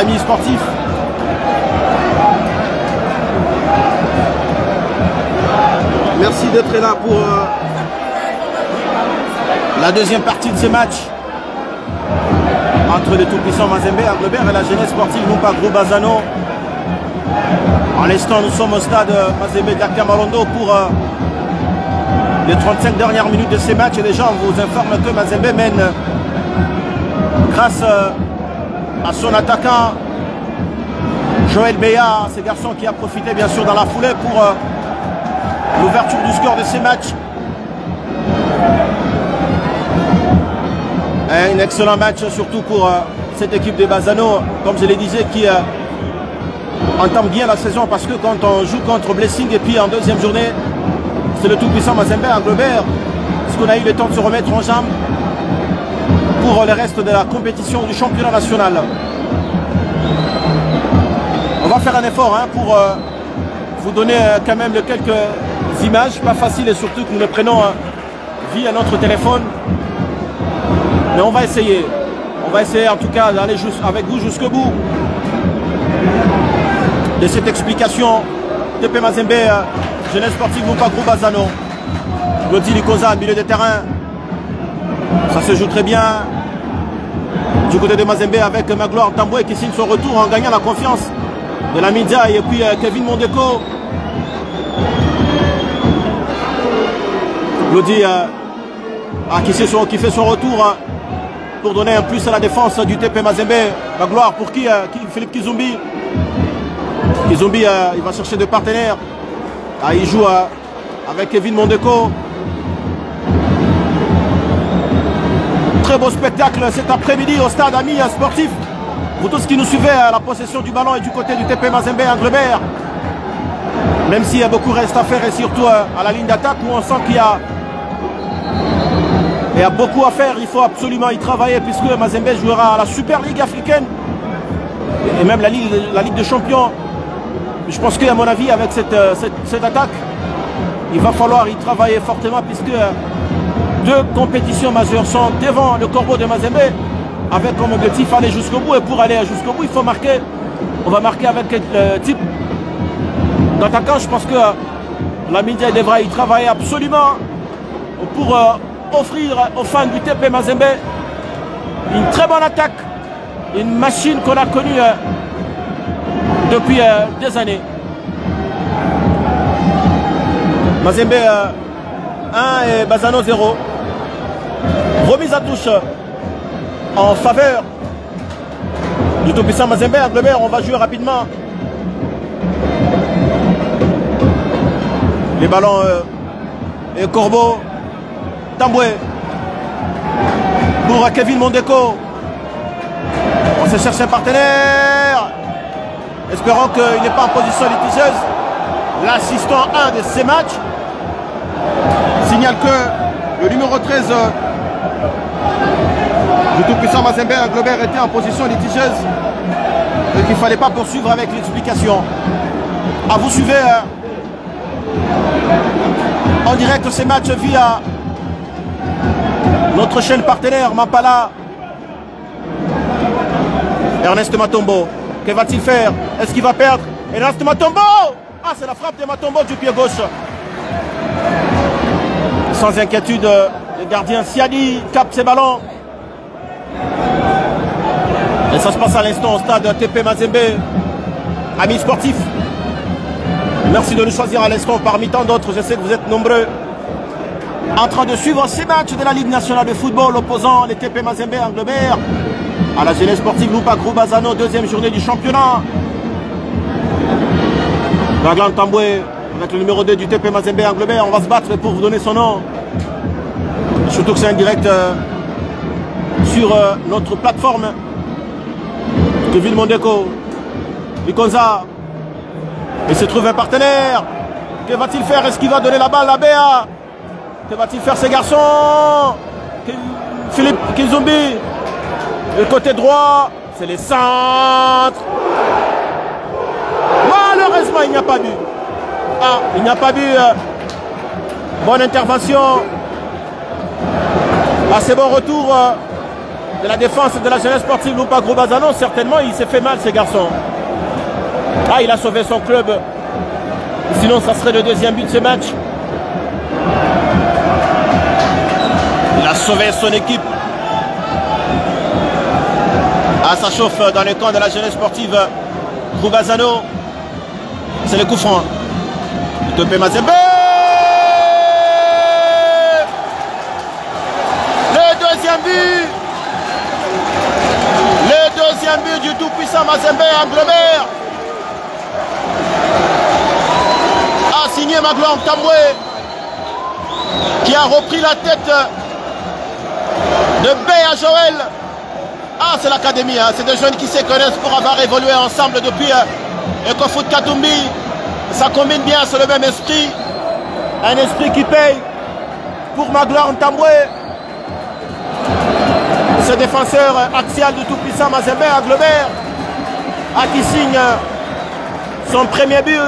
amis sportifs. Merci d'être là pour la deuxième partie de ce match entre le tout-puissant Mazembe Anglebert et la jeunesse sportive Lumpa Groupe Bazano. En l'instant, nous sommes au stade Mazembe d'Akamarondo pour les 35 dernières minutes de ces matchs. Et déjà, on vous informe que Mazembe mène grâce à son attaquant Joël Beya, ce garçon qui a profité bien sûr dans la foulée pour l'ouverture du score de ces matchs. Un excellent match surtout pour cette équipe de Bazano, comme je le disais, qui entame bien la saison, parce que quand on joue contre Blessing et puis en deuxième journée, c'est le tout-puissant Mazembe Anglebert, parce qu'on a eu le temps de se remettre en jambes pour le reste de la compétition du championnat national. On va faire un effort pour vous donner quand même quelques images, pas facile, et surtout que nous les prenons via notre téléphone. Mais on va essayer. On va essayer en tout cas d'aller avec vous jusqu'au bout de cette explication. TP Mazembe, jeunesse sportive Lumpa Groupe Bazano. Lodi Likoza, milieu de terrain. Ça se joue très bien. Du côté de Mazembe avec Magloire Tamboué qui signe son retour en gagnant la confiance de la Media, et puis Kevin Mondeko. Lodi qui fait son retour pour donner un plus à la défense du TP Mazembe. Magloire pour qui Philippe Kizumbi. Kizumbi, il va chercher deux partenaires. Il joue avec Kevin Mondeko. Très beau spectacle cet après-midi au stade Ami Sportif. Pour tous qui nous suivaient, la possession du ballon est du côté du TP Mazembe Anglebert. Même s'il y a beaucoup reste à faire, et surtout à la ligne d'attaque où on sent qu'il y a beaucoup à faire. Il faut absolument y travailler, puisque Mazembe jouera à la Super Ligue africaine et même la Ligue des Champions. Je pense qu'à mon avis, avec cette attaque, il va falloir y travailler fortement, puisque deux compétitions majeures sont devant le corbeau de Mazembe, avec comme objectif aller jusqu'au bout. Et pour aller jusqu'au bout, il faut marquer. On va marquer avec le type d'attaquant. Je pense que la Media devra y travailler absolument pour offrir aux fans du TP Mazembe une très bonne attaque, une machine qu'on a connue depuis des années. Mazembe 1 et Bazano 0. Remise à touche en faveur du tout-puissant Mazembe Anglebert. On va jouer rapidement. Les ballons et Corbeau. Tamboué pour Kevin Mondeko. On se cherche un partenaire. Espérons qu'il n'est pas en position litigieuse. L'assistant 1 de ces matchs signale que le numéro 13 du tout-puissant Mazembe Anglebert était en position litigieuse et qu'il ne fallait pas poursuivre avec l'explication. Vous suivez en direct ces matchs via notre chaîne partenaire Mampala. Ernest Matombo, que va-t-il faire? Est-ce qu'il va perdre? Ernest Matombo! Ah, c'est la frappe de Matombo du pied gauche. Sans inquiétude, le gardien Siani capte ses ballons. Et ça se passe à l'instant au stade TP Mazembe. Amis sportifs, merci de nous choisir à l'instant parmi tant d'autres. Je sais que vous êtes nombreux en train de suivre ces matchs de la Ligue nationale de football opposant les TP Mazembe Anglebert à la jeunesse sportive Lumpa Groupe Bazano, deuxième journée du championnat. Maglan Tamboué avec le numéro 2 du TP Mazembe Anglebert. On va se battre pour vous donner son nom. Surtout que c'est un direct sur notre plateforme. Kevin Mondeko, Likonza. Il se trouve un partenaire. Que va-t-il faire? Est-ce qu'il va donner la balle à Béa? Que va-t-il faire ces garçons? Philippe Kizumbi. Le côté droit, c'est les centres. Malheureusement, il n'y a pas but. Ah, il n'y a pas but. Bonne intervention. Assez bon retour de la défense de la jeunesse sportive Lupa Gros-Bazano, certainement il s'est fait mal ce garçon. Ah, il a sauvé son club. Sinon ça serait le deuxième but de ce match. Il a sauvé son équipe. Ah, ça chauffe dans le camp de la jeunesse sportive Gros-Bazano. C'est le coup franc. Topé Mazembe. Le deuxième but. Le deuxième but du tout-puissant Mazembe Anglebert. A signé Magloire Ntambwe, qui a repris la tête de Béa Joël. Ah, c'est l'académie, hein. C'est des jeunes qui se connaissent pour avoir évolué ensemble depuis Ecofoot Katumbi. Ça combine bien, c'est le même esprit. Un esprit qui paye pour Magloire Ntambwe. Ce défenseur axial du tout-puissant Mazembe Anglebert, qui signe son premier but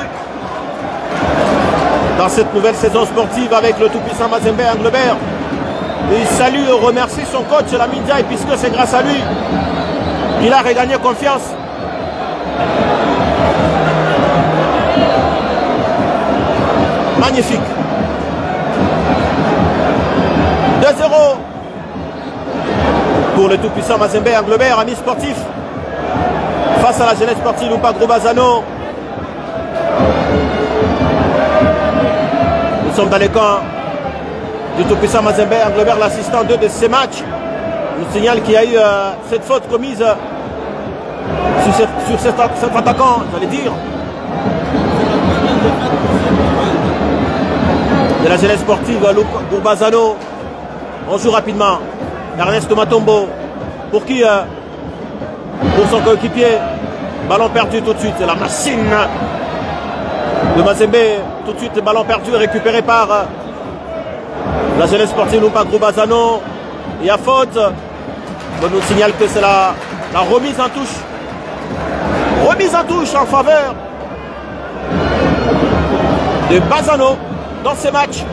dans cette nouvelle saison sportive avec le tout-puissant Mazembe Anglebert. Il salue et remercie son coach Lamine Ndiaye, puisque c'est grâce à lui qu'il a regagné confiance. Magnifique. 2-0 pour le tout-puissant Mazembe Anglebert, ami sportif, face à la jeunesse sportive Lupa Gros-Bazano. Nous sommes dans les camps du tout-puissant Mazembe Anglebert, l'assistant 2 de ces matchs. On nous signale qu'il y a eu cette faute commise sur cet attaquant, j'allais dire, de la jeunesse sportive Gros-Bazano. On joue rapidement. Ernest Matombo, pour qui pour son coéquipier. Ballon perdu tout de suite. C'est la machine de Mazembe. Tout de suite, ballon perdu récupéré par la jeunesse sportive Lupa Gros-Bazano. Il y a faute. On nous signale que c'est la remise en touche. Remise en touche en faveur de Bazano dans ces matchs.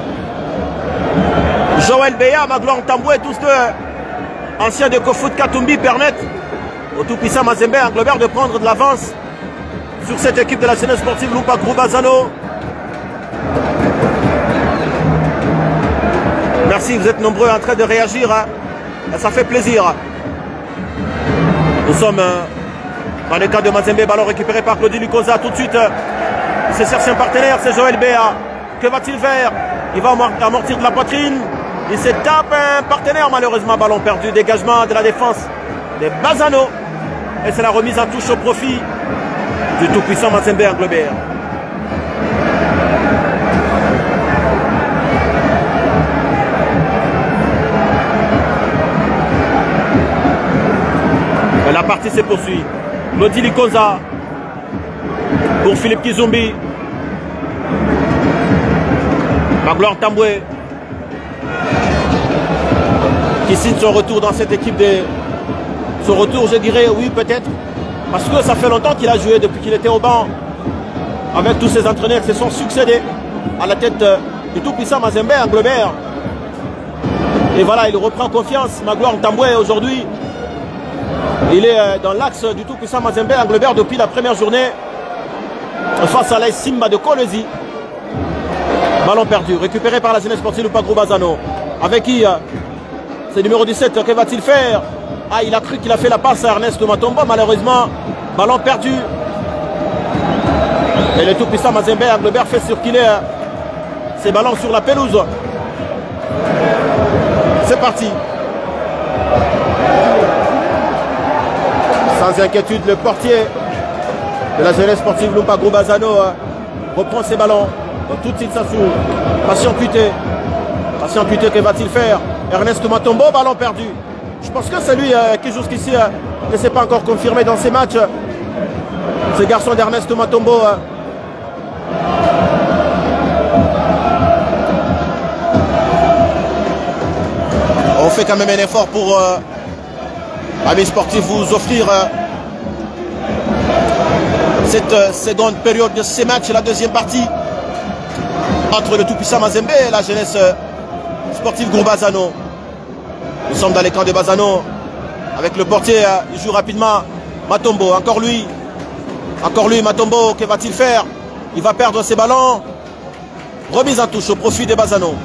Joël Béa, Magloire Ntambwe, tous deux anciens de Ecofoot Katumbi, permettent au tout-puissant Mazembe Anglebert de prendre de l'avance sur cette équipe de la jeunesse sportive Lupa Gros-Bazano. Merci, vous êtes nombreux en train de réagir, hein. Ça fait plaisir. Nous sommes dans le cas de Mazembe, ballon récupéré par Claudie Lukosa. Tout de suite, c'est cherche un partenaire, c'est Joël Béa. Que va-t-il faire? Il va amortir de la poitrine. Il se tape un partenaire, malheureusement, ballon perdu. Dégagement de la défense de Bazano. Et c'est la remise en touche au profit du tout-puissant Mazembe Anglebert. Et la partie se poursuit. Claudie Lukosa pour Philippe Kizumbi. Magloire Ntambwe qui signe son retour dans cette équipe de... Son retour, je dirais, oui, peut-être. Parce que ça fait longtemps qu'il a joué depuis qu'il était au banc. Avec tous ses entraîneurs qui se sont succédés à la tête du tout-puissant Mazembe Anglebert. Et voilà, il reprend confiance. Magloire Ntambwe, aujourd'hui, il est dans l'axe du tout-puissant Mazembe Anglebert depuis la première journée face à l'AS Simba de Kolwezi. Ballon perdu, récupéré par la jeunesse sportive Lupa Gros-Bazano. Avec qui c'est numéro 17, que va-t-il faire? Ah, il a cru qu'il a fait la passe à Ernest Matombo, malheureusement, ballon perdu. Et le tout-puissant Mazembe Anglebert fait circuler ses ballons sur la pelouse. C'est parti. Sans inquiétude, le portier de la jeunesse sportive Lupa Gros-Bazano reprend ses ballons. Donc, tout de suite, ça s'ouvre. Patient Puté. Patient Puté, que va-t-il faire? Ernest Matombo, ballon perdu. Je pense que c'est lui qui jusqu'ici ne s'est pas encore confirmé dans ces matchs. Ce garçon d'Ernest Matombo. On fait quand même un effort pour, amis sportifs, vous offrir cette seconde période de ces matchs, la deuxième partie entre le tout-puissant Mazembe et la jeunesse sportive Gros-Bazano. Nous sommes dans les camps de Bazano. avec le portier, il joue rapidement. Matombo, encore lui, Matombo, que va-t-il faire? Il va perdre ses ballons. Remise en touche au profit de Bazzano.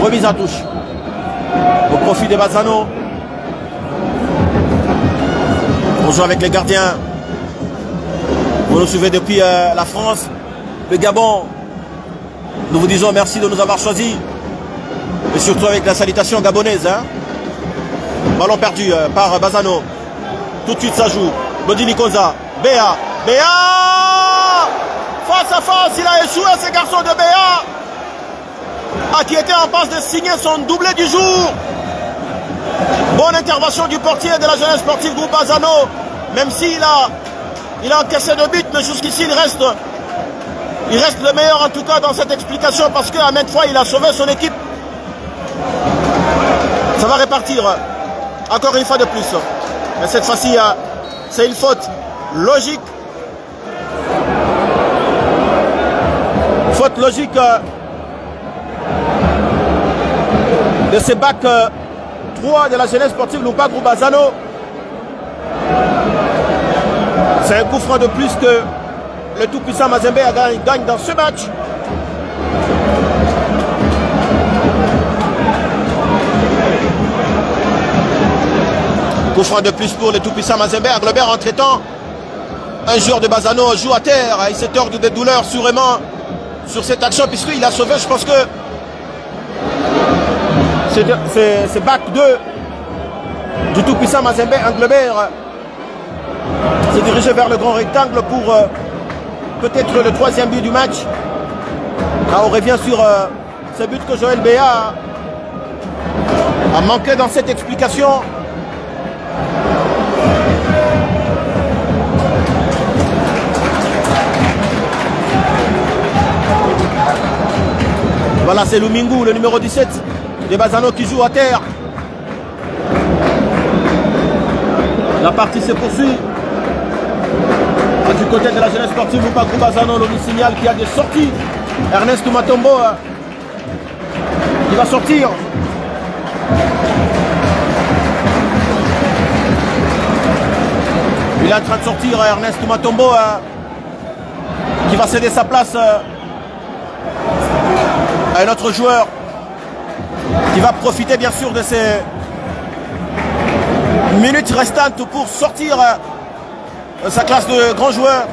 Remise en touche au profit de Bazzano. On joue avec les gardiens. Vous nous suivez depuis la France, le Gabon. Nous vous disons merci de nous avoir choisis. Et surtout avec la salutation gabonaise. Hein. Ballon perdu par Bazzano. Tout de suite ça joue. Bodini Koza. Béa. Face à face, il a échoué ce garçon de Béa. Qui était en passe de signer son doublé du jour. Bonne intervention du portier de la jeunesse sportive groupe Bazzano. Même s'il a encaissé de but, mais jusqu'ici il reste le meilleur en tout cas dans cette explication parce qu'à maintes fois il a sauvé son équipe. Ça va repartir encore une fois de plus. Mais cette fois-ci, c'est une faute logique. Faute logique de ces bacs 3 de la jeunesse sportive Lupa Groupe Bazzano. C'est un coup franc de plus que le tout-puissant Mazembe gagne dans ce match. Coup franc de plus pour le tout-puissant Mazembe. Globert en traitant un joueur de Bazzano joue à terre. Il s'est tordu de douleur sûrement sur cette action puisqu'il a sauvé, je pense que c'est bac 2 du tout-puissant Mazembe. Globert s'est dirigé vers le grand rectangle pour peut-être le 3e but du match. On revient sur ce but que Joël Béa a manqué dans cette explication. Voilà, c'est Lumingu, le numéro 17 de Bazzano qui joue à terre. La partie se poursuit. Du côté de la jeunesse sportive Lupa Groupe Bazzano, l'on nous signale qu'il y a des sorties. Ernest Matombo qui va sortir. Il est en train de sortir Ernest Matombo qui va céder sa place à un autre joueur qui va profiter bien sûr de ces minutes restantes pour sortir sa classe de grands joueurs.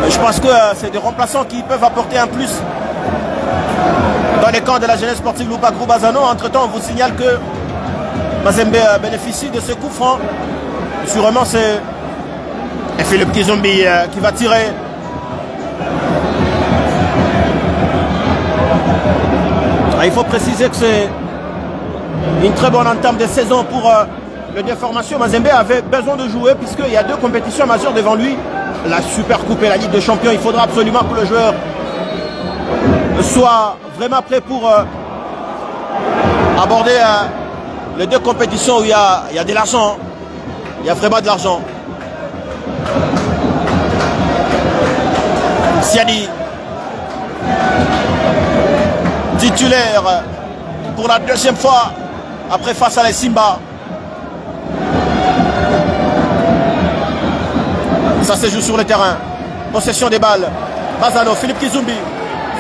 Je pense que c'est des remplaçants qui peuvent apporter un plus dans les camps de la jeunesse sportive Lupa Groupe Bazzano. Entre temps, on vous signale que Mazembe bénéficie de ce coup franc. Sûrement, c'est Philippe Kizombi qui va tirer. Il faut préciser que c'est une très bonne entame de saison pour le déformation. Mazembe avait besoin de jouer puisqu'il y a 2 compétitions majeures devant lui. La Super Coupe et la Ligue des Champions. Il faudra absolument que le joueur soit vraiment prêt pour aborder les 2 compétitions où il y a de l'argent. Il y a vraiment de l'argent. Siadi, titulaire pour la 2e fois après face à les Simba. Ça se joue sur le terrain. Possession des balles. Bazzano, Philippe Kizumbi.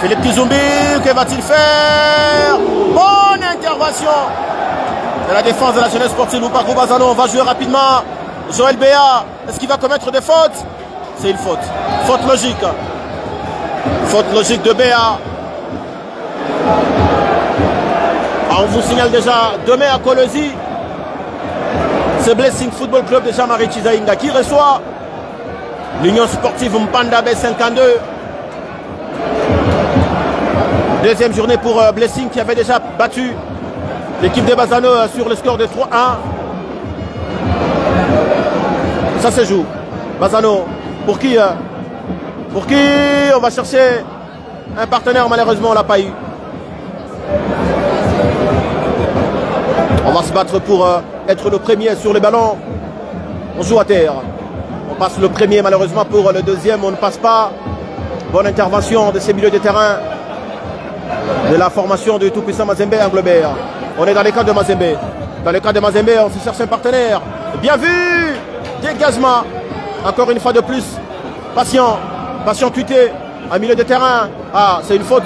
Philippe Kizumbi, que va-t-il faire? Bonne intervention de la défense de la jeunesse sportive Lupa Groupe Bazzano. On va jouer rapidement. Joël Béa, est-ce qu'il va commettre des fautes? C'est une faute. Faute logique. Faute logique de Béa. On vous signale déjà demain à Colosi. C'est Blessing Football Club de Jean-Marie Chizaïnga qui reçoit l'Union Sportive Mpanda B52. 2e journée pour Blessing qui avait déjà battu l'équipe de Bazzano sur le score de 3-1. Ça se joue. Bazzano, pour qui on va chercher un partenaire? Malheureusement, on ne l'a pas eu. On va se battre pour être le premier sur les ballons. On joue à terre. On passe le premier, malheureusement pour le deuxième, on ne passe pas. Bonne intervention de ces milieux de terrain. De la formation du tout-puissant Mazembe Anglebert. On est dans les cas de Mazembe. Dans le cas de Mazembe, on se cherche un partenaire. Bien vu! Dégagement. Encore une fois de plus. Patient. Patient tuté. Un milieu de terrain. Ah, c'est une faute.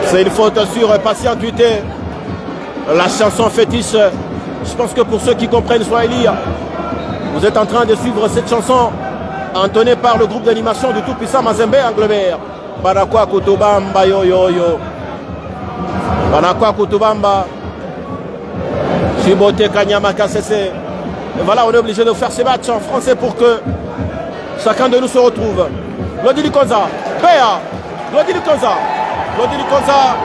C'est une faute sur Patient tuté. La chanson fétiche. Je pense que pour ceux qui comprennent Swahili, vous êtes en train de suivre cette chanson entonnée par le groupe d'animation du tout-puissant Mazembe Anglebert. Banakwa Kutubamba yo yo yo. Banakwa Kutubamba. Chibote Kanyama Kassese. Et voilà, on est obligé de faire ces matchs en français pour que chacun de nous se retrouve. Lodi Likonza. Béa. Lodi Likonza. Lodi Likonza.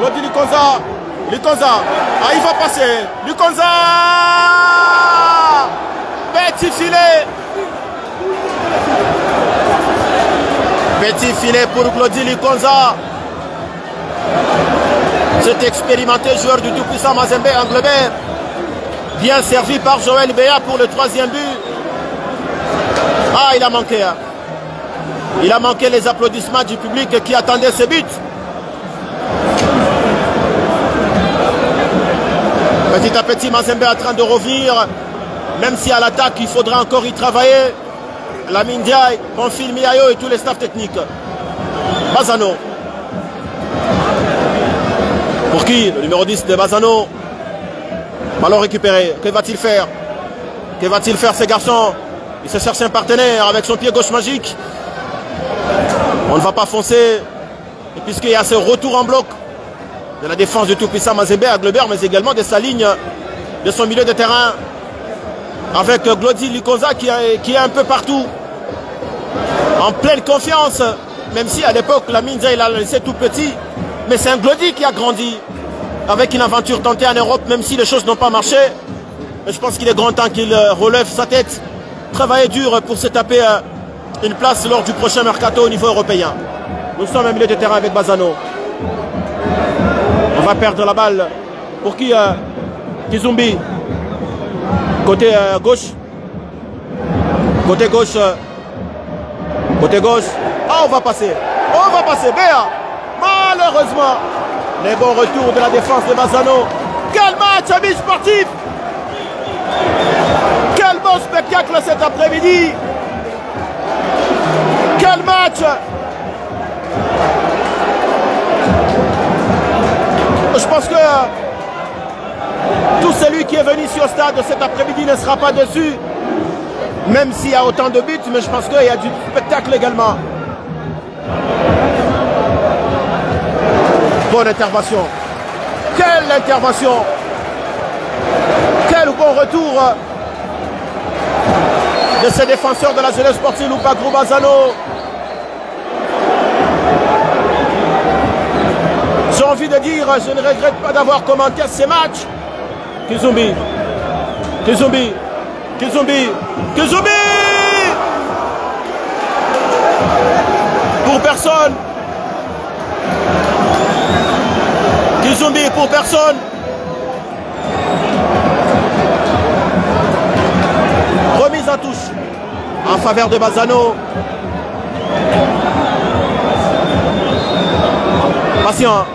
Lodi Likonza. Likonza. Ah, il va passer. Likonza. Petit filet. Petit filet pour Glody Likonza. Cet expérimenté joueur du tout-puissant Mazembe Anglebert. Bien servi par Joël Béa pour le troisième but. Ah, il a manqué. Hein. Il a manqué les applaudissements du public qui attendait ce but. Petit à petit, Mazembe est en train de revenir. Même si à l'attaque, il faudra encore y travailler. Lamine Diaye, Bonfil Miayo et tous les staffs techniques. Bazano. Pour qui? Le numéro 10 de Bazano. Ballon récupéré. Que va-t-il faire? Que va-t-il faire ces garçons? Il se cherche un partenaire avec son pied gauche magique. On ne va pas foncer. Et puisqu'il y a ce retour en bloc de la défense du tout-puissant Mazembe Anglebert, mais également de sa ligne, de son milieu de terrain. Avec Glody Likonza qui est un peu partout. En pleine confiance. Même si à l'époque, la Minza, il a laissé tout petit. Mais c'est un Glody qui a grandi. Avec une aventure tentée en Europe, même si les choses n'ont pas marché. Mais je pense qu'il est grand temps qu'il relève sa tête. Travailler dur pour se taper une place lors du prochain mercato au niveau européen. Nous sommes au milieu de terrain avec Bazano. On va perdre la balle. Pour qui? Kizumbi. Côté gauche. Côté gauche. Côté gauche. Ah, on va passer. On va passer. Béa. Malheureusement. Les bons retours de la défense de Bazano. Quel match, amis sportifs! Quel bon spectacle cet après-midi! Quel match! Je pense que tout celui qui est venu ici au stade cet après-midi ne sera pas déçu. Même s'il y a autant de buts, mais je pense qu'il y a du spectacle également. Bonne intervention. Quelle intervention! Quel bon retour de ces défenseurs de la jeunesse sportive Lupagrou Bazano. J'ai envie de dire, je ne regrette pas d'avoir commenté ces matchs. Kizumbi. Kizumbi. Kizumbi. Kizumbi. Pour personne. Kizumbi pour personne. Remise à touche en faveur de Bazano. Patient.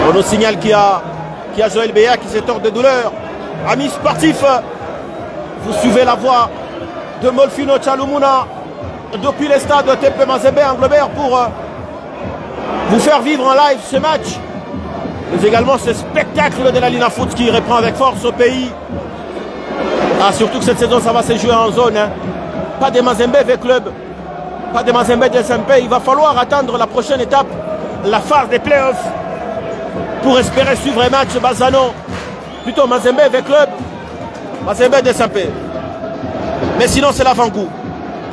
On nous signale qu'il y a Joël Béa qui s'étord de douleur. Amis sportifs, vous suivez la voie de Molfino Tchalumuna depuis les stades de TP Mazembe Anglebert pour vous faire vivre en live ce match. Mais également ce spectacle de la Lina Foot qui reprend avec force au pays. Ah, surtout que cette saison, ça va se jouer en zone. Hein. Pas de Mazembe avec club. Pas de Mazembe de SMP. Il va falloir attendre la prochaine étape, la phase des playoffs, pour espérer suivre un match Bazano. Plutôt Mazembe avec club, Mazembe de SMP. Mais sinon, c'est l'avant-goût.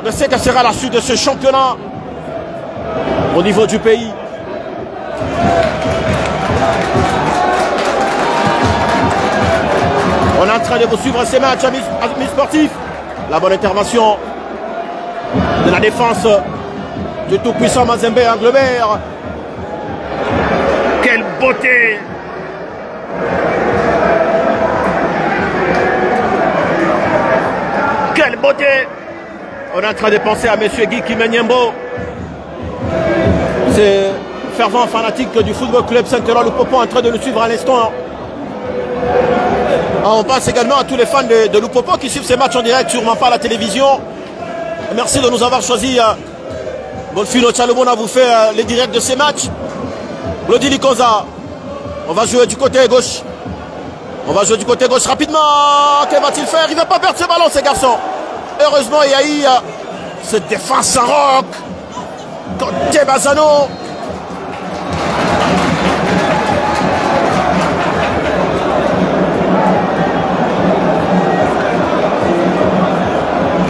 Je sais que sera la suite de ce championnat au niveau du pays. On est en train de vous suivre ces matchs, amis sportifs. La bonne intervention de la défense du tout-puissant Mazembe Anglebert. Quelle beauté! On est en train de penser à M. Guy Kimenyembo. C'est fervent fanatique du Football Club Saint-Laurent Lupopo en train de nous suivre à l'instant. On pense également à tous les fans de Lupopo qui suivent ces matchs en direct sûrement pas à la télévision. Merci de nous avoir choisi. Golfino Tchalomona vous fait les directs de ces matchs. Glody Likonza. On va jouer du côté gauche. On va jouer du côté gauche rapidement. Que va-t-il faire? Il ne va pas perdre ce ballon, ces garçons. Heureusement, il y a eu cette défense en roc. Côté Bazzano.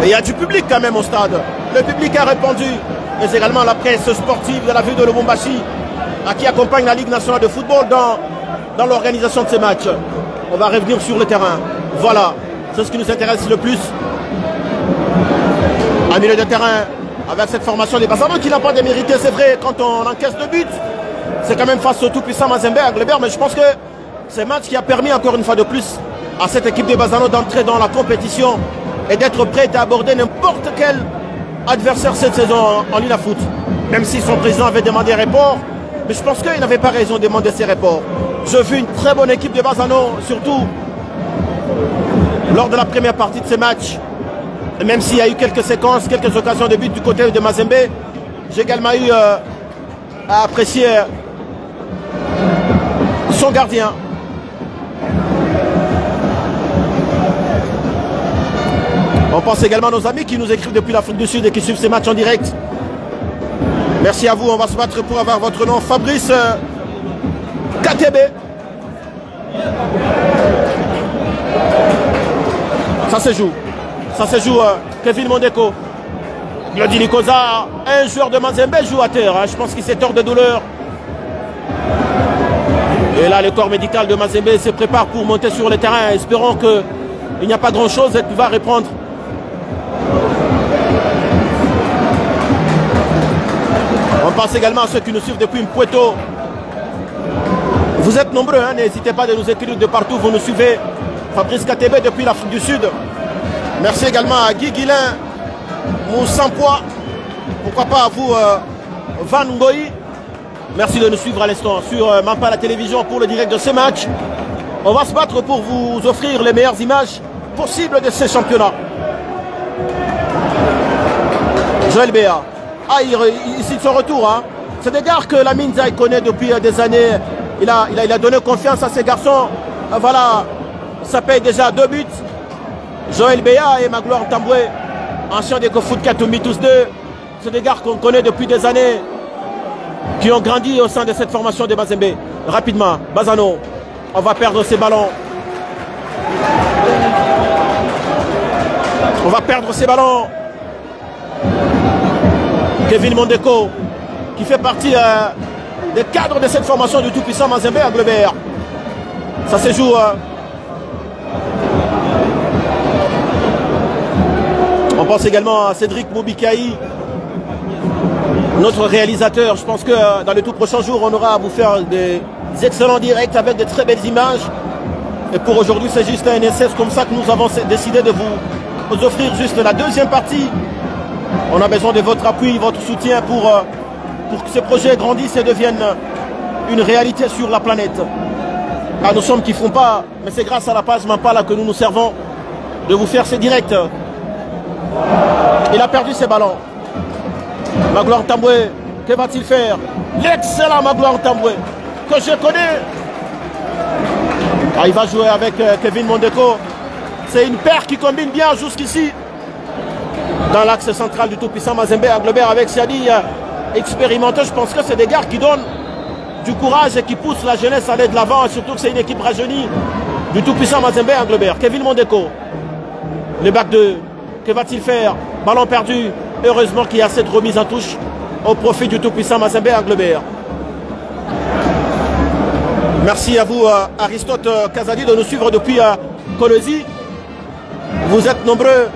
Et il y a du public quand même au stade. Le public a répondu. Mais également la presse sportive de la ville de Lubumbashi, qui accompagne la Ligue nationale de football dans l'organisation de ces matchs. On va revenir sur le terrain. Voilà, c'est ce qui nous intéresse le plus. Un milieu de terrain avec cette formation des Bazzano qui n'a pas démérité, c'est vrai, quand on encaisse le but. C'est quand même face au tout-puissant Mazembe à Glebert, mais je pense que c'est un match qui a permis encore une fois de plus à cette équipe des Bazzano d'entrer dans la compétition et d'être prête à aborder n'importe quel adversaire cette saison en ligne à foot. Même si son président avait demandé un report, mais je pense qu'il n'avait pas raison de demander ces reports. J'ai vu une très bonne équipe de Bazzano, surtout lors de la première partie de ces matchs. Et même s'il y a eu quelques séquences, quelques occasions de but du côté de Mazembe, j'ai également eu à apprécier son gardien. On pense également à nos amis qui nous écrivent depuis l'Afrique du Sud et qui suivent ces matchs en direct. Merci à vous, on va se battre pour avoir votre nom. Fabrice KTB. Ça se joue. Ça se joue Kevin Mondeko. Glody Likonza, un joueur de Mazembe joue à terre. Je pense qu'il s'est tort de douleur. Et là, le corps médical de Mazembe se prépare pour monter sur le terrain. Espérons qu'il n'y a pas grand-chose et qu'il va reprendre. On pense également à ceux qui nous suivent depuis Mpweto. Vous êtes nombreux, hein, n'hésitez pas de nous écrire de partout. Vous nous suivez. Fabrice KTB depuis l'Afrique du Sud. Merci également à Guy Guilin, Moussampois. Pourquoi pas à vous, Van Ngoï. Merci de nous suivre à l'instant sur Mampa la télévision pour le direct de ces matchs. On va se battre pour vous offrir les meilleures images possibles de ces championnats. Joël Béa. Ah, ici de son retour. Hein. C'est des gars que la Minza connaît depuis des années. Il a donné confiance à ses garçons. Voilà, ça paye déjà 2 buts. Joël Béa et Magloire Tamboué, anciens des Foot Katoumi, tous deux. C'est des gars qu'on connaît depuis des années, qui ont grandi au sein de cette formation de Mazembe. Rapidement, Bazzano, on va perdre ces ballons. On va perdre ces ballons. Kevin Mondeko, qui fait partie des cadres de cette formation du tout-puissant Mazembe à Glebert. Ça se joue. On pense également à Cédric Moubikaï, notre réalisateur. Je pense que dans les tout prochains jours, on aura à vous faire des excellents directs avec de très belles images. Et pour aujourd'hui, c'est juste un essai comme ça que nous avons décidé de vous offrir juste la deuxième partie. On a besoin de votre appui, votre soutien pour que ce projet grandisse et devienne une réalité sur la planète. Ah, nous sommes qui ne font pas, mais c'est grâce à la page Mampala que nous nous servons de vous faire ces directs. Il a perdu ses ballons. Magloire Tamboué, que va-t-il faire? L'excellent Magloire Tamboué, que je connais. Ah, il va jouer avec Kevin Mondeko. C'est une paire qui combine bien jusqu'ici. Dans l'axe central du tout-puissant Mazembe à Glebert avec Siadi expérimenté. Je pense que c'est des gars qui donnent du courage et qui poussent la jeunesse à aller de l'avant. Surtout que c'est une équipe rajeunie du tout-puissant Mazembe à Glebert. Kevin Mondeko. Le bac 2. Que va-t-il faire? Ballon perdu. Heureusement qu'il y a cette remise en touche au profit du tout-puissant Mazembe à Glebert. Merci à vous, Aristote Kazadi, de nous suivre depuis Colosie. Vous êtes nombreux.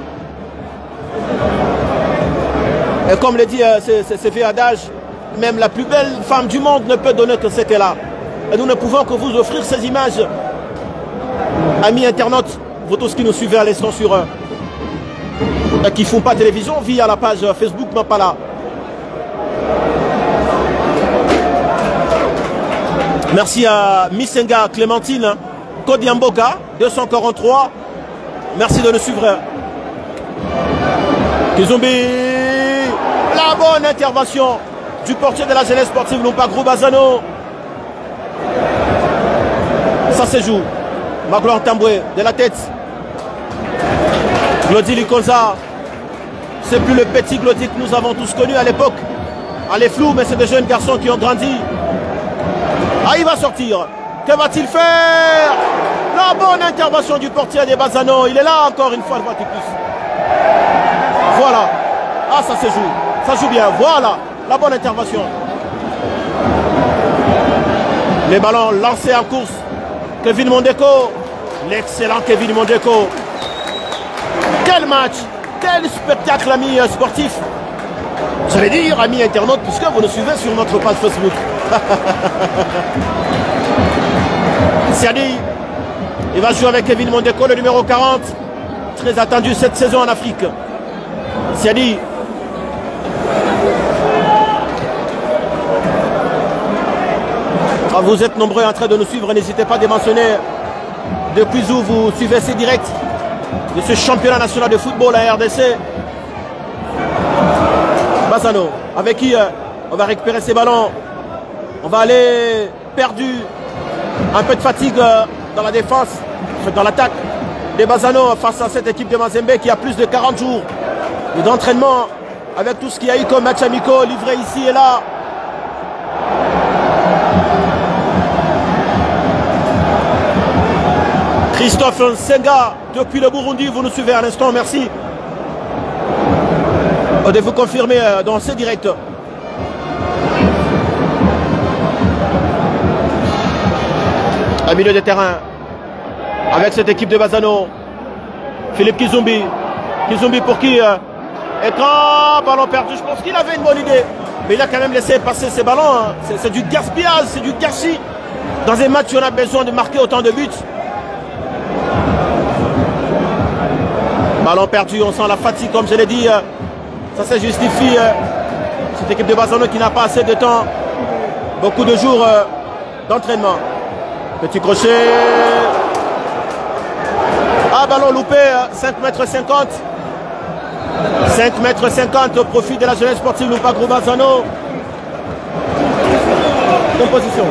Et comme le dit ce vieux adage, même la plus belle femme du monde ne peut donner que c'était là. Et nous ne pouvons que vous offrir ces images. Amis internautes, vous tous qui nous suivez à l'instant sur qui font pas télévision via la page Facebook Mapala. Merci à Missenga Clémentine Kodiamboka 243. Merci de nous suivre. Kizumbi, la bonne intervention du portier de la jeunesse sportive Lumpa Groubazano. Ça se joue. Magloire Tamboué de la tête. Glody Likonza. C'est plus le petit Glody que nous avons tous connu à l'époque. Elle est floue, mais c'est des jeunes garçons qui ont grandi. Ah, il va sortir. Que va-t-il faire? La bonne intervention du portier des Bazano. Il est là encore une fois, le plus. Voilà. Ah, ça se joue. Ça joue bien. Voilà. La bonne intervention. Les ballons lancés en course. Kevin Mondeko. L'excellent Kevin Mondeko. Quel match. Quel spectacle, amis sportifs. J'allais dire, amis internautes, puisque vous nous suivez sur notre page Facebook. Siani, il va jouer avec Kevin Mondeko, le numéro 40. Très attendu cette saison en Afrique. Siani. Vous êtes nombreux en train de nous suivre. N'hésitez pas à démentionner depuis où vous suivez ces directs de ce championnat national de football à RDC. Bazano, avec qui on va récupérer ces ballons. On va aller perdu. Un peu de fatigue dans la défense, dans l'attaque des Bazano face à cette équipe de Mazembe qui a plus de 40 jours d'entraînement avec tout ce qu'il y a eu comme match amicaux livré ici et là. Christophe Nsenga depuis le Burundi, vous nous suivez à l'instant, merci de vous confirmer dans ce direct. Un milieu de terrain avec cette équipe de Bazano. Philippe Kizumbi. Kizumbi pour qui écran, ballon perdu. Je pense qu'il avait une bonne idée. Mais il a quand même laissé passer ses ballons. Hein. C'est du gaspillage, c'est du gâchis. Dans un match où on a besoin de marquer autant de buts. Ballon perdu, on sent la fatigue comme je l'ai dit. Ça se justifie. Cette équipe de Bazano qui n'a pas assez de temps. Beaucoup de jours d'entraînement. Petit crochet. Ah, ballon loupé, 5,50 m. 5,50 m au profit de la jeunesse sportive Lumpa Groubazano. Composition.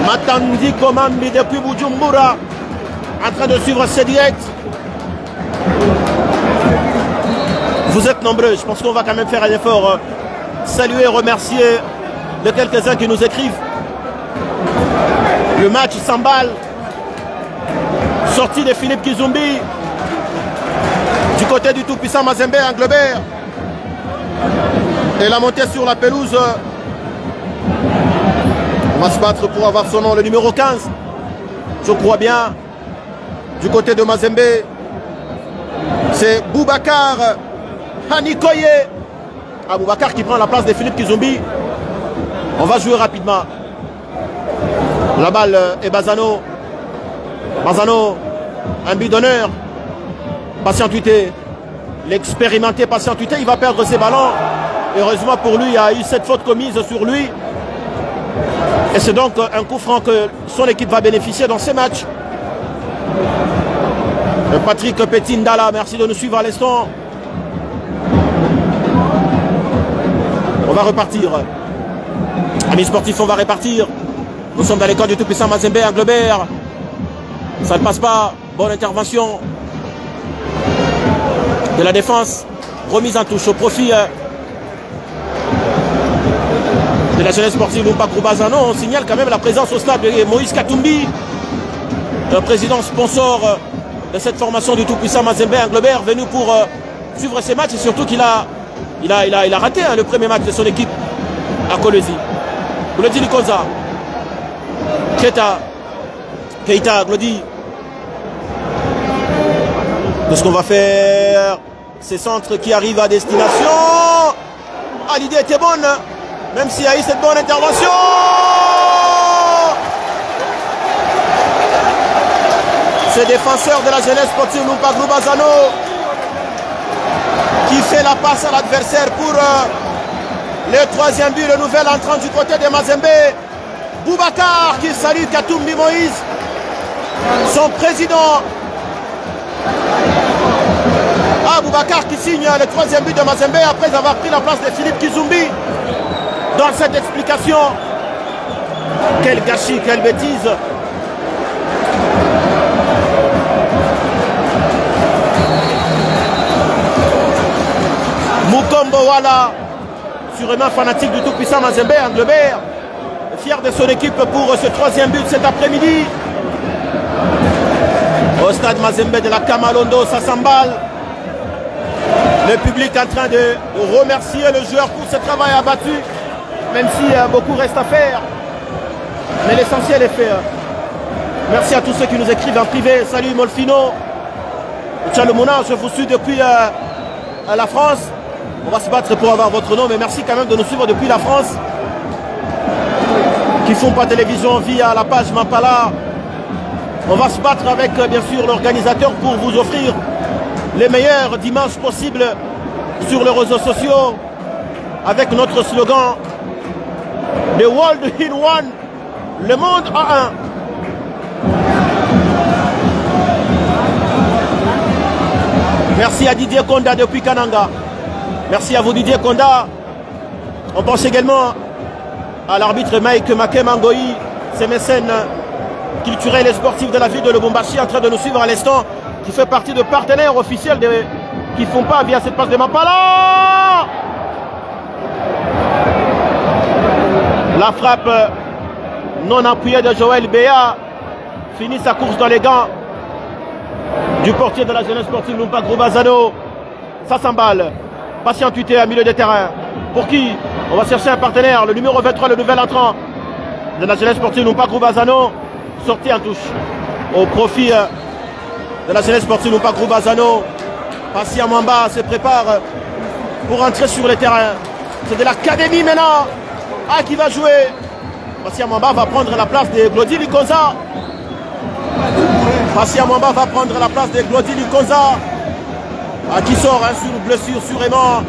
Matandi Komambi depuis Bujumbura. En train de suivre ce direct. Vous êtes nombreux, je pense qu'on va quand même faire un effort. Saluer et remercier de quelques-uns qui nous écrivent. Le match s'emballe. Sortie de Philippe Kizumbi. Du côté du tout-puissant Mazembe Anglebert. Et la montée sur la pelouse. On va se battre pour avoir son nom, le numéro 15. Je crois bien. Du côté de Mazembe. C'est Boubacar Hanikoye. Boubacar qui prend la place de Philippe Kizumbi. On va jouer rapidement. La balle est Bazano. Bazano, un but d'honneur. Patient Tuité. L'expérimenté Patient Tuité, il va perdre ses ballons. Heureusement pour lui, il y a eu cette faute commise sur lui. Et c'est donc un coup franc que son équipe va bénéficier dans ces matchs. Patrick Petit-Ndala, merci de nous suivre à l'instant. On va repartir. Amis sportifs, on va repartir. Nous sommes dans les camps du tout-puissant Mazembe Anglebert. Ça ne passe pas. Bonne intervention de la défense. Remise en touche au profit de la jeunesse sportive Lumpa Groubazano. On signale quand même la présence au stade de Moïse Katumbi, le président sponsor de cette formation du tout-puissant Mazembe Anglebert, venu pour suivre ces matchs et surtout qu'il a raté le premier match de son équipe à Kolwezi. Glody Likonza. Keita, Glody. Qu'est-ce qu'on va faire? Ces centres qui arrivent à destination. Ah, l'idée était bonne, même s'il y a eu cette bonne intervention. Ce défenseur de la jeunesse sportive Lumpa Groubazano qui fait la passe à l'adversaire pour le troisième but, le nouvel entrant du côté de Mazembe. Boubacar qui salue Katumbi Moïse, son président. Boubacar qui signe le troisième but de Mazembe après avoir pris la place de Philippe Kizumbi. Dans cette explication, quel gâchis, quelle bêtise. Mukombo Wala, sûrement fanatique du tout-puissant Mazembe, Anglebert, fier de son équipe pour ce troisième but cet après-midi. Au stade Mazembe de la Kamalondo, ça s'emballe. Le public en train de remercier le joueur pour ce travail abattu, même si beaucoup reste à faire. Mais l'essentiel est fait. Merci à tous ceux qui nous écrivent en privé. Salut Molfino. Tchalomouna, je vous suis depuis la France. On va se battre pour avoir votre nom, mais merci quand même de nous suivre depuis la France. Qui font pas télévision via la page Mampala. On va se battre avec bien sûr l'organisateur pour vous offrir les meilleurs dimanches possibles sur les réseaux sociaux avec notre slogan The World in One, le monde en un. Merci à Didier Konda depuis Kananga. Merci à vous Didier Konda. On pense également à l'arbitre Mike Makemangoï, ses mécènes culturels et sportifs de la ville de Lubumbashi en train de nous suivre à l'instant, qui fait partie de partenaires officiels qui font pas via cette passe de Mampala. La frappe non appuyée de Joël Béa finit sa course dans les gants du portier de la jeunesse sportive Lumpa Groubazano. Ça s'emballe. Patient tuité à milieu de terrain. Pour qui? On va chercher un partenaire. Le numéro 23, le nouvel entrant de la jeunesse sportive Lumpa Groubazano. Sorti en touche au profit de la jeunesse sportive Lumpa Groubazano. Passia Mwamba se prépare pour entrer sur le terrain. C'est de l'académie maintenant. Qui va jouer. Passia Mwamba va prendre la place de Glody Likonza. Passia Mwamba va prendre la place de Glody Likonza. Qui sort sur blessure sûrement.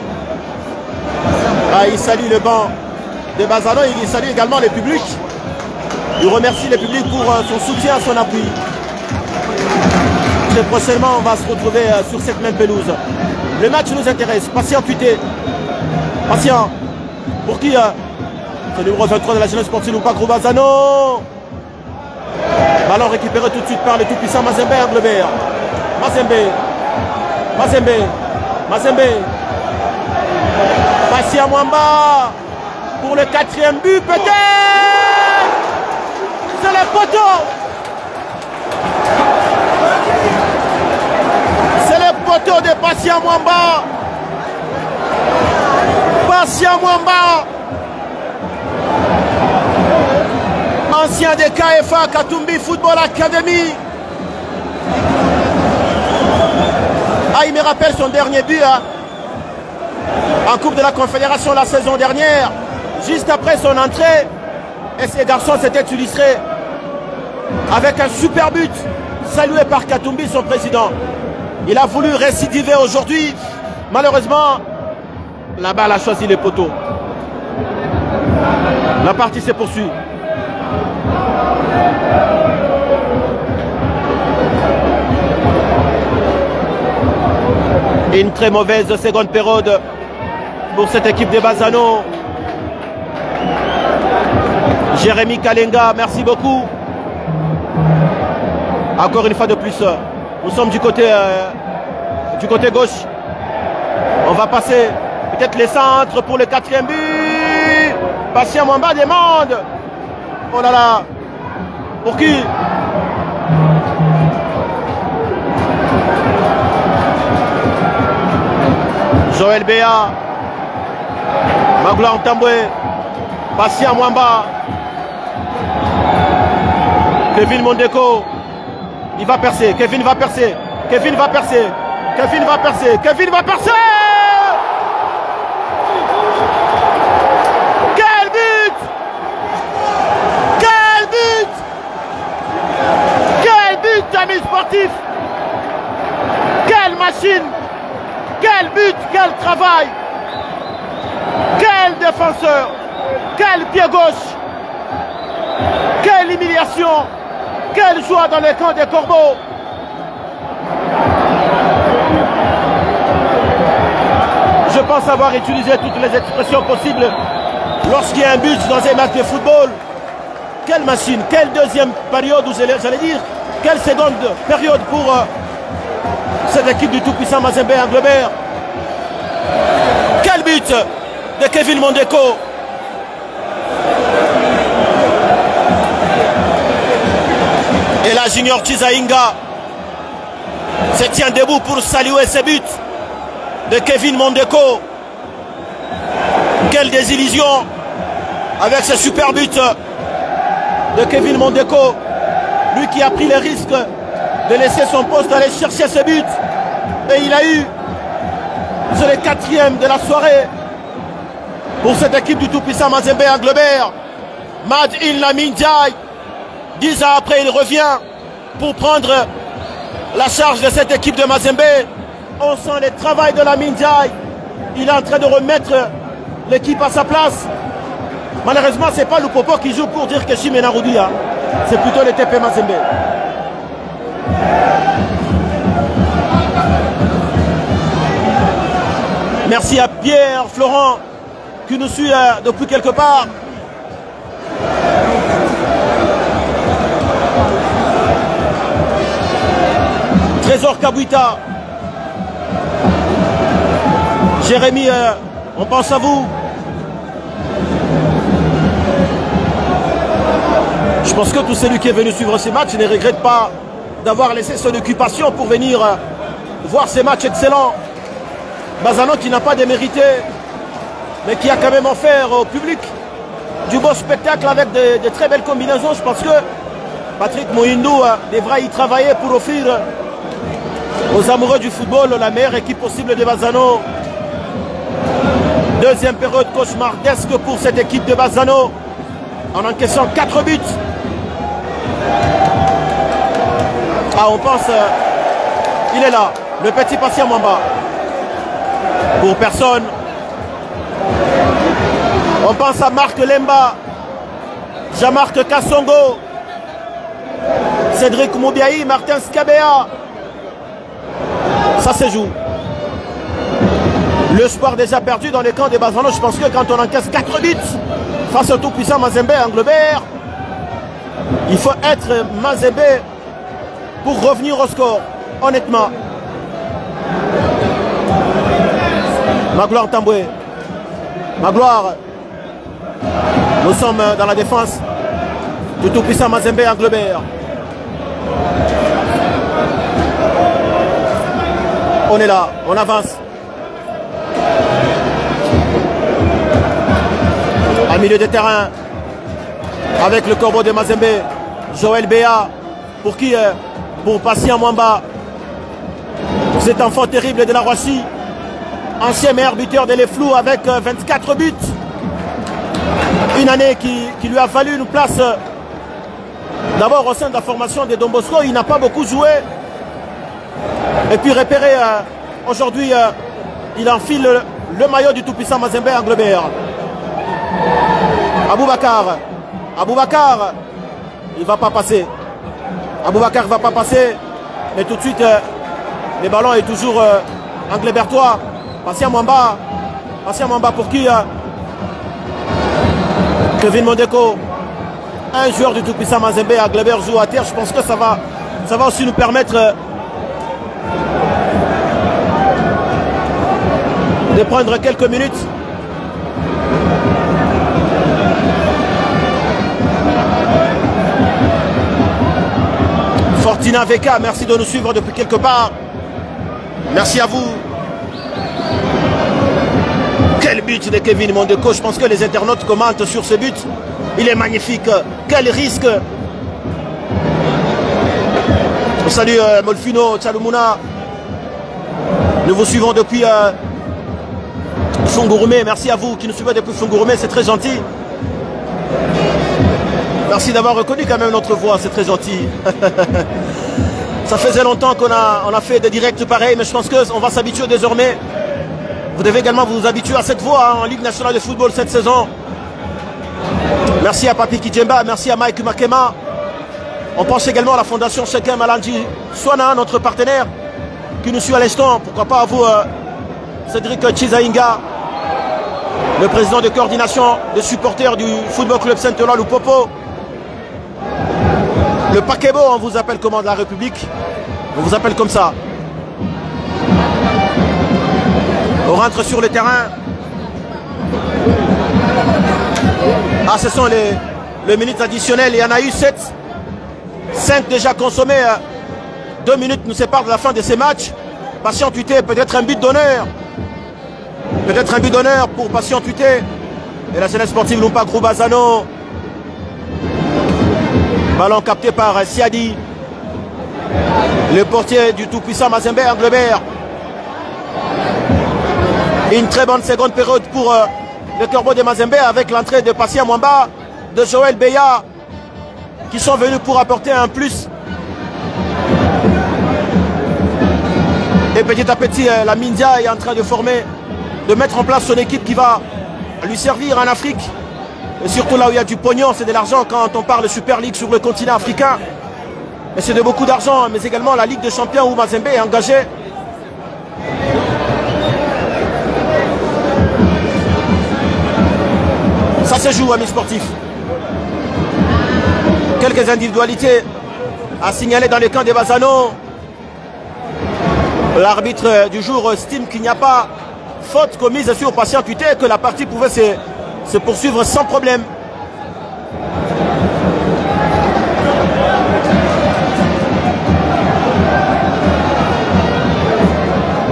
Il salue le banc de Bazano. Il salue également le public. Il remercie le public pour son soutien, son appui. Très prochainement, on va se retrouver sur cette même pelouse. Le match nous intéresse. Patient tuité. Patient. Pour qui c'est le numéro 23 de la jeunesse sportive Lumpa Groubazano. Ballon récupéré tout de suite par le tout-puissant Mazembe Anglebert. Mazembe. Passia Mwamba pour le quatrième but peut-être. C'est le poteau. C'est le poteau de Passia Mwamba. Passia Mwamba, ancien des KFA Katumbi Football Academy. Il me rappelle son dernier but en Coupe de la Confédération la saison dernière. Juste après son entrée, et ces garçons s'étaient illustrés avec un super but salué par Katumbi, son président. Il a voulu récidiver aujourd'hui. Malheureusement, la balle a choisi les poteaux. La partie se poursuit. Une très mauvaise seconde période pour cette équipe de Bazano. Jérémy Kalenga, merci beaucoup. Encore une fois de plus, nous sommes du côté gauche. On va passer peut-être les centres pour le quatrième but. Passia Mwamba demande. Oh là là. Pour qui? Joël Béa. Magla Ntambwe. Passia Mwamba. Kevin Mondeko. Il va percer. Kevin va percer. Kevin va percer. Kevin va percer. Kevin va percer. Quel but! Quel but! Quel but, amis sportifs! sportif. Quelle machine. Quel but, quel travail. Quel défenseur. Quel pied gauche. Quelle humiliation. Quelle joie dans le camp des Corbeaux. Je pense avoir utilisé toutes les expressions possibles lorsqu'il y a un but dans un match de football. Quelle machine, quelle deuxième période, ou j'allais dire, quelle seconde période pour cette équipe du tout-puissant Mazembe Englebert. Quel but de Kevin Mondeko. Et là, Junior Chizainga se tient debout pour saluer ce but de Kevin Mondeko. Quelle désillusion avec ce super but de Kevin Mondeko. Lui qui a pris le risque de laisser son poste aller chercher ce but. Et il a eu, c'est le 4e de la soirée pour cette équipe du tout-puissant Mazembe Englebert. Mad in Lamine Ndiaye. 10 ans après, il revient pour prendre la charge de cette équipe de Mazembe. On sent le travail de Lamine Ndiaye. Il est en train de remettre l'équipe à sa place. Malheureusement, ce n'est pas Lupopo qui joue pour dire que Chimena Roudia. C'est plutôt le TP Mazembe. Merci à Pierre Florent qui nous suit depuis quelque part. Trésor Kabouita. Jérémy, on pense à vous. Je pense que tout celui qui est venu suivre ces matchs ne regrette pas d'avoir laissé son occupation pour venir voir ces matchs excellents. Bazano qui n'a pas démérité, mais qui a quand même offert au public du beau spectacle avec de très belles combinaisons. Je pense que Patrick Moindou devra y travailler pour offrir aux amoureux du football la meilleure équipe possible de Bazano. Deuxième période cauchemardesque pour cette équipe de Bazano en encaissant 4 buts. Ah, on pense, il est là, le petit patient Mwamba. Pour personne. On pense à Marc Lemba, Jean-Marc Kassongo, Cédric Moubiaï, Martin Skabea. Ça se joue. Le sport déjà perdu dans les camps des Bazano. Je pense que quand on encaisse 4 buts face au tout-puissant Mazembe Englebert, il faut être Mazembe pour revenir au score, honnêtement. Magloire Tamboué. Magloire. Nous sommes dans la défense du tout-puissant Mazembe Englebert. On est là, on avance. À milieu de terrain, avec le corbeau de Mazembe, Joël Béa, pour qui pour Patient Mwamba, cet enfant terrible de la Roissy, ancien meilleur buteur de l'Eflou avec 24 buts. Une année qui lui a valu une place d'abord au sein de la formation de Don Bosco. Il n'a pas beaucoup joué. Et puis repéré aujourd'hui, il enfile le maillot du tout-puissant Mazembe Englebert. Aboubacar, il ne va pas passer. Aboubacar ne va pas passer. Mais tout de suite, le ballon est toujours Englebertois. Patient Mwamba pour qui Kevin Mondeko, un joueur du tout-puissant Mazembe Englebert joue à terre. Je pense que ça va aussi nous permettre de prendre quelques minutes. Fortina VK, merci de nous suivre depuis quelque part. Merci à vous. Quel but de Kevin Mondeko. Je pense que les internautes commentent sur ce but. Il est magnifique. Quel risque. Salut Molfino, Tchaloumuna. Nous vous suivons depuis Fongourmé. Merci à vous qui nous suivez depuis Fongourmé, c'est très gentil. Merci d'avoir reconnu quand même notre voix, c'est très gentil. Ça faisait longtemps qu'on a fait des directs pareils, mais je pense qu'on va s'habituer désormais. Vous devez également vous habituer à cette voix en Ligue nationale de football cette saison. Merci à Papi Kijemba, merci à Mike Makema. On pense également à la fondation Shekem Malanji Swana, notre partenaire, qui nous suit à l'instant. Pourquoi pas à vous, Cédric Chizainga, le président de coordination des supporters du Football Club Saint-Eloi Lupopo. Le Pakebo, on vous appelle comment de la République? On vous appelle comme ça. On rentre sur le terrain. Ah, ce sont les minutes additionnelles. Il y en a eu 7. 5 déjà consommés. 2 minutes nous séparent de la fin de ces matchs. Patient Tuté, peut-être un but d'honneur. Peut-être un but d'honneur pour Patient Tuté. Et la jeunesse sportive Lumpa Groubazano. Ballon capté par Siadi. Le portier du tout-puissant Mazembe Anglebert. Une très bonne seconde période pour le Corbeau de Mazembe avec l'entrée de Patient Mwamba, de Joël Beya, qui sont venus pour apporter un plus. Et petit à petit, la Mindia est en train de mettre en place son équipe qui va lui servir en Afrique. Et surtout là où il y a du pognon, c'est de l'argent quand on parle de Super League sur le continent africain. Mais c'est de beaucoup d'argent, mais également la Ligue des Champions où Mazembe est engagé. Ça se joue, amis sportifs. Quelques individualités à signaler dans le camp des Bazano. L'arbitre du jour estime qu'il n'y a pas faute commise sur Patient Tuté et que la partie pouvait se poursuivre sans problème.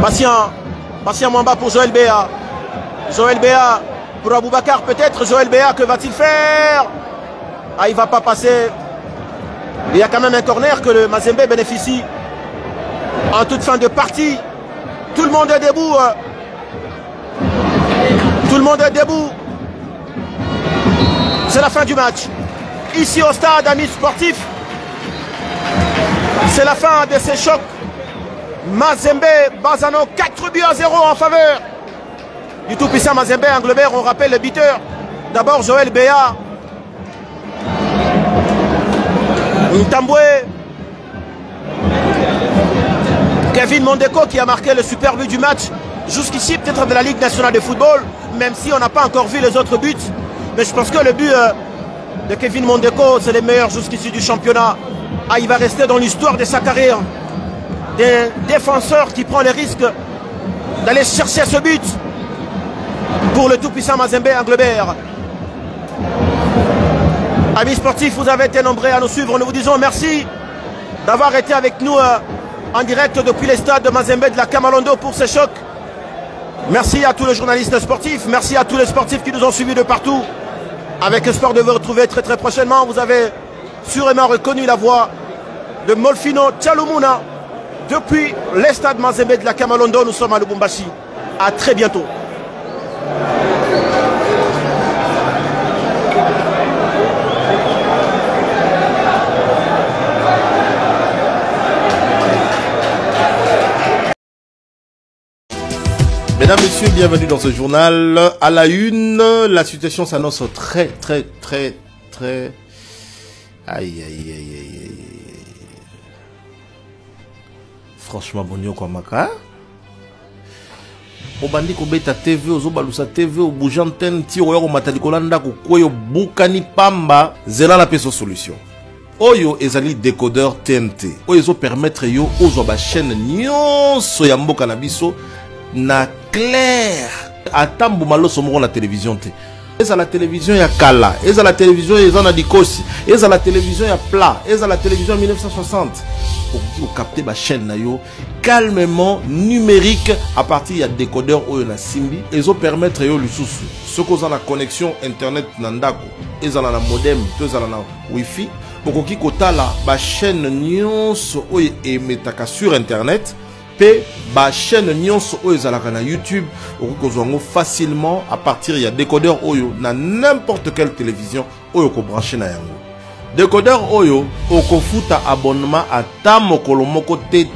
Patient Mwamba pour Joël Beya. Joël Beya pour Aboubakar peut-être. Joël Beya, que va-t-il faire? Ah, il ne va pas passer. Il y a quand même un corner que le Mazembe bénéficie en toute fin de partie. Tout le monde est debout. Tout le monde est debout. C'est la fin du match. Ici au stade, amis sportifs. C'est la fin de ces chocs. Mazembe, Bazano, 4 buts à 0 en faveur du tout-puissant Mazembe Anglebert. On rappelle le buteur. D'abord Joël Beya. Ntambwe. Kevin Mondeko qui a marqué le super but du match. Jusqu'ici peut-être de la Ligue nationale de football. Même si on n'a pas encore vu les autres buts. Mais je pense que le but de Kevin Mondeko, c'est le meilleur jusqu'ici du championnat. Ah, il va rester dans l'histoire de sa carrière. Des défenseurs qui prend le risque d'aller chercher ce but pour le tout-puissant Mazembe Anglebert. Amis sportifs, vous avez été nombreux à nous suivre. Nous vous disons merci d'avoir été avec nous en direct depuis les stades de Mazembe de la Kamalondo pour ce choc. Merci à tous les journalistes sportifs. Merci à tous les sportifs qui nous ont suivis de partout. Avec espoir de vous retrouver très très prochainement. Vous avez sûrement reconnu la voix de Molfino Tchalumuna. Depuis les stades Mazembe de la Kamalondo, nous sommes à Lubumbashi. À très bientôt. Mesdames, Messieurs, bienvenue dans ce journal. À la une, la situation s'annonce très... Aïe. Franchement, bonio kwa maka. Obandi kobeta TV, ozobalusa TV, obujantene, ti oyo matalikola ko koyo bukani pamba, zela na peso solution. Oyo ezali décodeur TNT. Oyo ezo permettre yo ozo ba chaîne nyonso ya mboka na biso na clair. Atambu maloso moko na télévision te. Eza la télévision ya kala, eza la télévision ya zana dikosi, eza la télévision ya plat, eza la télévision ya 1960. Pour capter ma chaîne na yo calmement numérique à partir ya décodeur oyo na simbi, ezo permettre yo lisusu. Ce qu'on a la connexion internet nandako, eza la modem, eza la wifi, pour qui kotala ba chaîne nyonso oyo emetaka sur internet. Pe ba chaîne nyonso oyo ezalaka na YouTube okozwango facilement à partir ya décodeur oyo na n'importe quelle télévision oyo ko brancher na yango. Décodeur oyo okofuta abonnement ata mokolo moko te